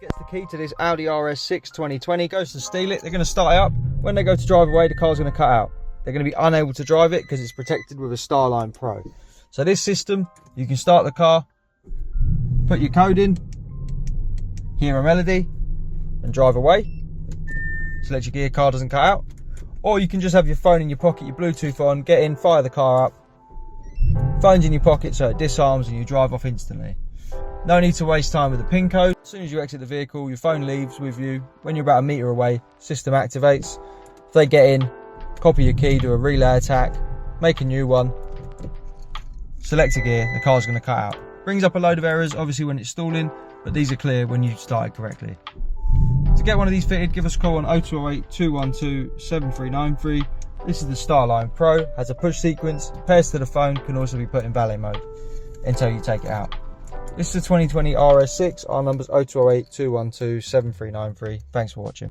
Gets the key to this Audi RS6 2020, goes to steal it. They're going to start it up. When they go to drive away, the car's going to cut out. They're going to be unable to drive it because it's protected with a Starline Pro. So this system, you can start the car, put your code in, hear a melody, and drive away. So let your gear car doesn't cut out. Or you can just have your phone in your pocket, your Bluetooth on, get in, fire the car up. Phone's in your pocket so it disarms and you drive off instantly. No need to waste time with the PIN code. As soon as you exit the vehicle, your phone leaves with you. When you're about a metre away, system activates. If they get in, copy your key, do a relay attack, make a new one, select a gear, the car's going to cut out. Brings up a load of errors, obviously when it's stalling, but these are clear when you start it correctly. To get one of these fitted, give us a call on 0208 212 7393. This is the Starline Pro, has a push sequence, pairs to the phone, can also be put in valet mode until you take it out. This is the 2020 RS6, our number's 0208 212 7393. Thanks for watching.